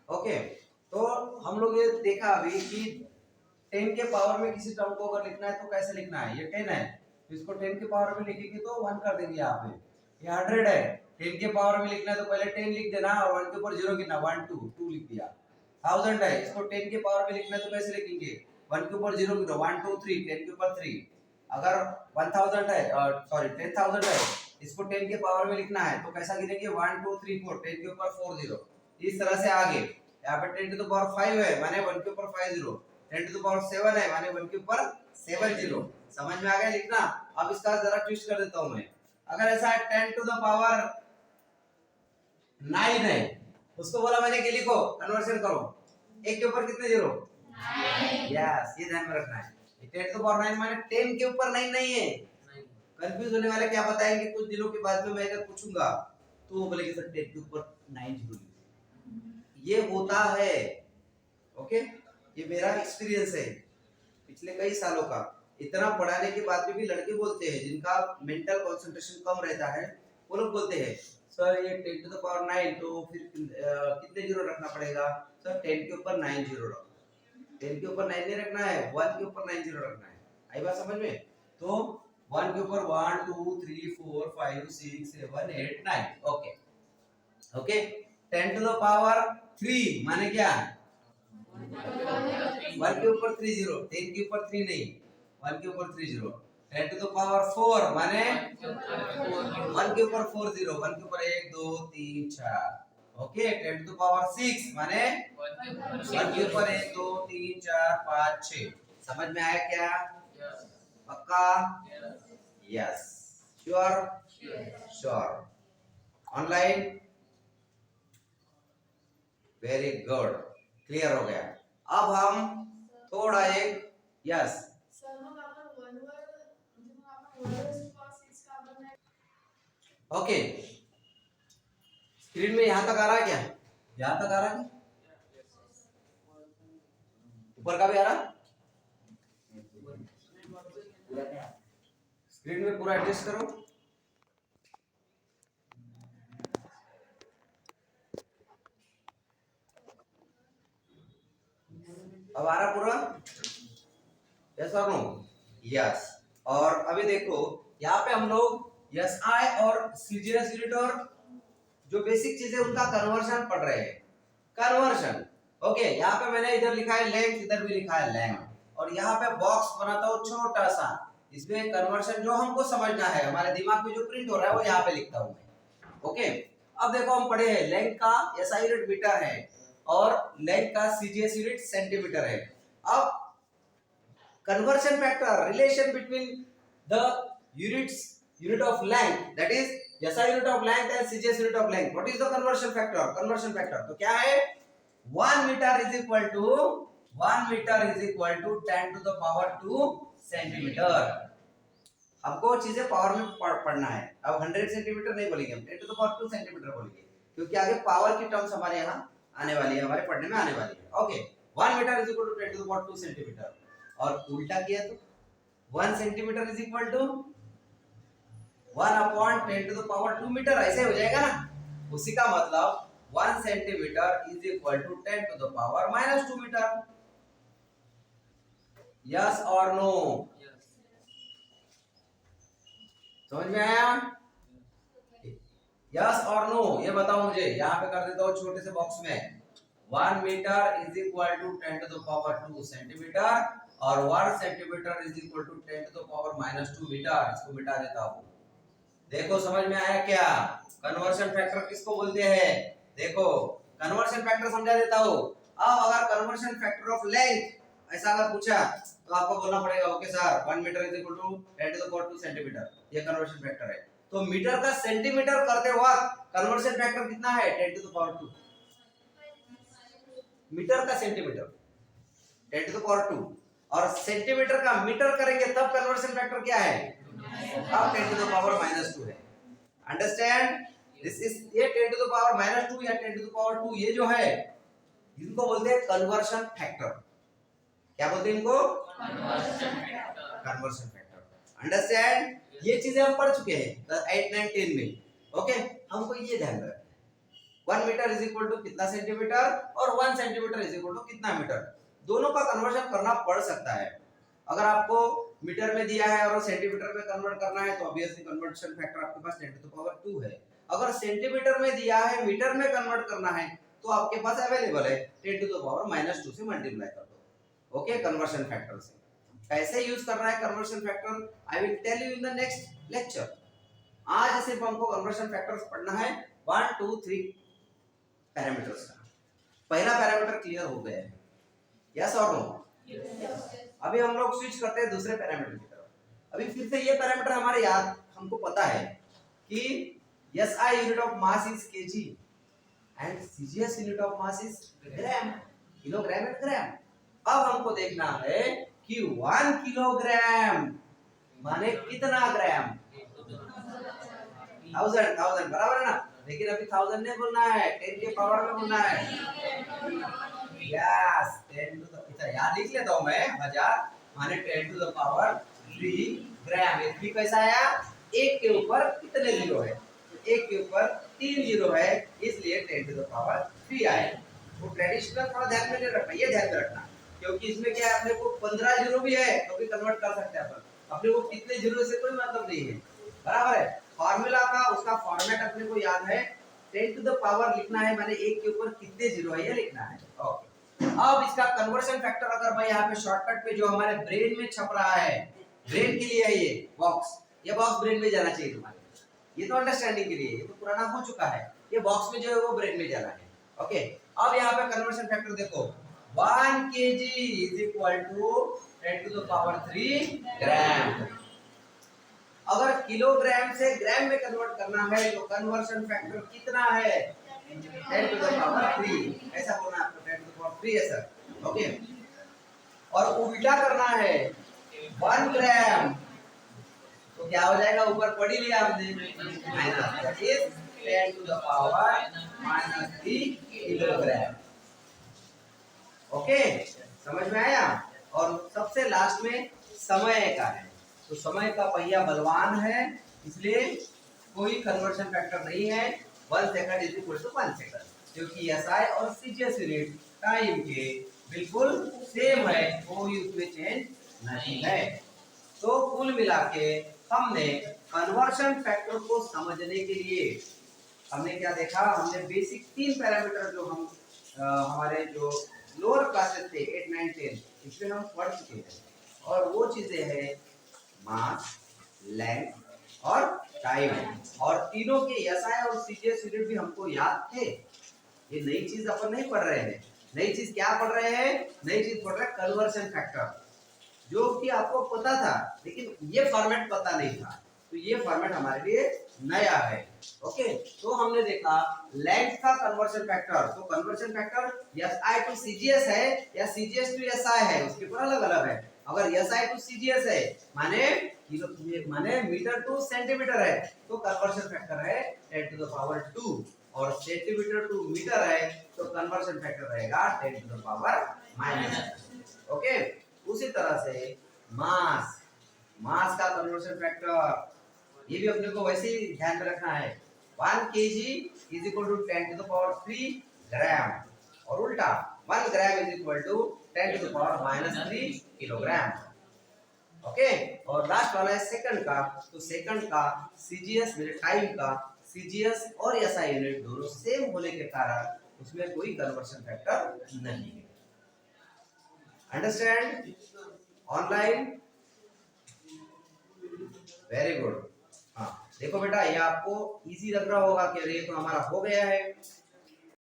Okay, तो हम लोग ये देखा अभी कि 10 के पावर में किसी टर्म को अगर लिखना है तो कैसे लिखना है। ये 10 है तो इसको 10 के पावर में लिखेंगे तो 1 कर देंगे यहाँ पे। ये 100 है, 10 के पावर में लिखना है तो पहले 10 लिख देना और 1 के ऊपर 0 गिनना, 1 2 2 लिख दिया। 1000 है, इसको 10 के पावर में लिखना है तो कैसे लिखेंगे, 1 के ऊपर 0 गिनो, 1 2 3, 10 के ऊपर 3। अगर 1000 है, सॉरी 10000 है, इसको 10 के पावर में लिखना है तो कैसा गिनेंगे, 1 2 3 4, 10 के ऊपर 4 0, इस तरह से आगे। यहाँ पे 10 टू द पावर 5 है माने 1 के ऊपर 5 0, 10 टू द पावर 7 है माने 1 के ऊपर 7 0। समझ में आ गया लिखना। अब इसका जरा ट्विस्ट कर देता हूं मैं। अगर ऐसा है 10 टू द पावर 9 है, उसको बोला मैंने कि लिखो, कन्वर्शन करो, 1 के ऊपर कितने जीरो, 9। यस, ये ध्यान में रखना है। 10 टू द पावर 9 माने 10 के ऊपर 9 नहीं है। कंफ्यूज होने वाले क्या बताएंगे कुछ दिनों के बाद में, मैं अगर पूछूंगा तो वो बोलेंगे सर 10 के ऊपर 9 जीरो, ये होता है। ओके, ये मेरा एक्सपीरियंस है पिछले कई सालों का। इतना पढ़ाने के बाद भी लड़के बोलते हैं जिनका मेंटल कंसंट्रेशन कम रहता है, वो लोग बोलते हैं सर ये 10 टू द पावर 9 तो फिर कितने जीरो रखना पड़ेगा, सर 10 के ऊपर 9 जीरो रखो। 10 के ऊपर 9 नहीं रखना है, 1 के ऊपर 9 जीरो रखना है। आई बात समझ में। तो 1 के ऊपर 1 2 3 4 5 6 7 8 9। Okay okay, 10 to the power 3 माने क्या, 1 के ऊपर 3 जीरो, 10 के ऊपर 3 नहीं, 1 के ऊपर 3 जीरो। 10 टू द पावर 4 माने 1 के ऊपर 4 जीरो, 1 के ऊपर 1 2 3 4। ओके, 10 टू द पावर 6 माने 1 के ऊपर 1 2 3 4 5 6। समझ में आया क्या, पक्का, yes, sure, sure, online, very good, clear हो गया। अब हम थोड़ा एक, यस ओके, स्क्रीन में यहां तक आ रहा है क्या, यहां तक आ रहा है, ऊपर का भी आ रहा, स्क्रीन में पूरा एडजस्ट करो। अब आ रहा पूरा, यस और नो, यस। और अभी देखो यहाँ पे हम लोग एस आई और सीजीएस यूनिट और जो बेसिक चीजें उनका कन्वर्शन पढ़ रहे हैं। कन्वर्शन, ओके, यहाँ पे मैंने इधर लिखा है लेंथ, इधर भी लिखा है लेंथ, और यहाँ पे बॉक्स बनाता हूँ छोटा सा, इसमें कन्वर्शन जो हमको समझना है, हमारे दिमाग में जो प्रिंट हो रहा है वो यहाँ पे लिखता हूँ मैं। ओके, अब देखो हम पढ़े हैं लेंथ का एसआई यूनिट मीटर है और लेंथ का सीजीएस यूनिट सेंटीमीटर है। अब conversion factor, relation between the unit of length, that is SI unit of length and CGS unit of length. What is the conversion factor? Conversion factor तो क्या है, 1 meter is equal to 10 to the power 2 centimetre. हमको चीजें power में पढ़ना है। अब 100 centimetre नहीं बोलेंगे हम, 10 to the power 2 सेंटीमीटर बोलेंगे, क्योंकि आगे पावर की टर्म्स हमारे यहाँ आने वाली है, हमारे पढ़ने में आने वाली है। Okay, 1 metre is equal to 10 to the power 2 centimetre, और उल्टा किया तो 1 centimetre is equal to 1 upon 10 to the power 2 metre, ऐसे हो जाएगा ना। उसी का मतलब 1 centimetre is equal to 10 to the power minus 2 metre. Yes और नो, समझ में आया, यस और नो, ये बताओ मुझे। यहाँ पे कर देता हूँ छोटे से बॉक्स में, 1 metre is equal to 10 to the power 2 centimetre और 1 centimetre is equal to 10 to the power minus 2 metre. इसको मिटा देता हूँ। देखो समझ में आया क्या, कन्वर्शन फैक्टर किसको बोलते हैं। देखो कन्वर्शन फैक्टर समझा देता हूँ। अब अगर कन्वर्शन फैक्टर ऑफ लेंथ ऐसा अगर पूछा तो आपको बोलना पड़ेगा okay sir 1 metre is equal to 10 to the power 2 centimetre, ये कन्वर्शन फैक्टर है। तो मीटर का सेंटीमीटर करते वक्त कन्वर्शन फैक्टर कितना है, 10 टू द पावर 2। मीटर का सेंटीमीटर 10 टू द पावर 2, और सेंटीमीटर का मीटर करेंगे तब कन्वर्शन फैक्टर क्या है, अब 10 टू द पावर माइनस 2 है। अंडरस्टैंड दिस इज, ये 10 टू द पावर माइनस 2 या 10 टू द पावर 2 ये जो है इनको बोलते हैं कन्वर्शन फैक्टर। क्या बोलते हैं इनको, कन्वर्शन फैक्टर। अंडरस्टैंड, ये चीजें हम पढ़ चुके हैं 8 9 10 में। ओके, हमको ये ध्यान रखना है। 1 मीटर इज इक्वल टू कितना सेंटीमीटर और 1 सेंटीमीटर इज इक्वल टू कितना मीटर। दोनों का कन्वर्जन करना पड़ सकता है। अगर आपको मीटर में दिया है और सेंटीमीटर में कन्वर्ट करना है तो ऑब्वियसली कन्वर्जन फैक्टर आपके पास 10 टू द पावर 2 है। अगर सेंटीमीटर में दिया है मीटर में कन्वर्ट करना है तो आपके पास अवेलेबल है 10 टू द पावर -2 से मल्टीप्लाई कर दो। ओके, कन्वर्जन फैक्टर से कैसे यूज करना है conversion factor I will tell you in the next lecture. आज सिर्फ हमको कन्वर्जन फैक्टर्स पढ़ना है 1 2 3 पैरामीटर्स का। पहला पैरामीटर क्लियर हो गया है, यस और नो? अभी हम लोग स्विच करते हैं दूसरे पैरामीटर की तरफ। अभी फिर से ये पैरामीटर हमारे याद हमको पता है कि SI unit of mass is KG and CGS unit of mass is gram, kilogram and gram. अब हमको देखना है कि 1 किलोग्राम माने कितना ग्राम? 1000 बराबर है ना? लेकिन अभी 1000 नहीं बोलना है, 10 के पावर में बोलना है। यस, 10 टू द इतना याद लिख लेता हूं मैं, 1000 माने 10 टू द पावर 3 ग्राम। ये 3 कैसा आया? 1 के ऊपर कितने जीरो है? 1 के ऊपर 3 जीरो है, इसलिए 10 टू द पावर 3 आया। वो ट्रेडिशनल थोड़ा ध्यान में रखना, ये ध्यान में रखना, क्योंकि इसमें क्या है अपने को 15 जीरो भी है तो भी कन्वर्ट कर सकते हैं अपन। अपने को कितने जीरो से कोई मतलब नहीं है, बराबर है। फार्मूला का उसका फॉर्मेट अपने को याद है, 10 टू द पावर लिखना है माने 1 के ऊपर कितने जीरो है ये लिखना है। ओके, अब इसका कन्वर्जन फैक्टर अगर मैं यहाँ पे शॉर्टकट पे जो हमारे ब्रेन में छप रहा है, ब्रेन के लिए है ये बॉक्स ब्रेन में जाना चाहिए तुम्हारे। ये तो अंडरस्टैंडिंग के लिए, ये तो पुराना हो चुका है, ये बॉक्स में जो है वो ब्रेन में जाना है। ओके, अब यहाँ पे कन्वर्जन फैक्टर देखो, 1 kg is equal to 10 to the power 3 gram. अगर किलोग्राम से ग्राम में कन्वर्ट करना है तो कन्वर्जन फैक्टर कितना है? 10 टू द पावर 3, ऐसा बोलना आपको, 10 टू द पावर 3 है सर। ओके, और उल्टा करना है 1 ग्राम तो क्या हो जाएगा? ऊपर पढ़ ही लिया आपने, minus, that is 10 to the power -3 kilogram. Okay, समझ में आया? और सबसे लास्ट में समय का है, तो समय का पहिया बलवान है, इसलिए कोई कन्वर्जन फैक्टर नहीं है। 1 second is equal to 1 second, क्योंकि SI और CGS यूनिट टाइम के बिल्कुल सेम है, कोई उसमें चेंज नहीं है। तो कुल मिला के हमने कन्वर्जन फैक्टर को समझने के लिए हमने क्या देखा? हमने बेसिक 3 पैरामीटर जो हम हमारे जो लोअर क्लासेस थे 8 9 10 इसमें हम पढ़ चुके हैं, और वो चीजें हैं मास, लेंथ और टाइम। और तीनों के SI और CGS यूनिट भी हमको याद थे। ये नई चीज अपन नहीं पढ़ रहे हैं। नई चीज क्या पढ़ रहे हैं? नई चीज पढ़ रहे हैं कन्वर्जन फैक्टर, जो कि आपको पता था लेकिन ये फॉर्मेट पता नहीं था, तो ये फॉर्मेट हमारे लिए नया है। ओके, तो हमने देखा लेंथ का कन्वर्जन फैक्टर, तो conversion factor SI to CGS है या CGS टू SI है, उसके ऊपर अलग अलग है। अगर SI टू CGS है माने माने मीटर टू सेंटीमीटर है तो कन्वर्जन फैक्टर है 10 टू द पावर 2, और सेंटीमीटर टू मीटर है तो कन्वर्जन फैक्टर रहेगा 10 टू द पावर -2। ओके, उसी तरह से मास का कन्वर्जन फैक्टर ये भी अपने को वैसे ही ध्यान में रखना है, 1 kg is equal to 10 to the power 3 gram, और उल्टा 1 gram is equal to 10 to the power -3 kilogram. Okay, और लास्ट वाला है सेकंड का, तो सेकंड का CGS मेरे टाइम का CGS और SI यूनिट दोनों सेम होने के कारण उसमें कोई कन्वर्जन फैक्टर नहीं है। अंडरस्टैंड? ऑनलाइन? Very good. हाँ देखो बेटा, ये आपको इजी लग रहा होगा कि अरे ये तो हमारा हो गया है,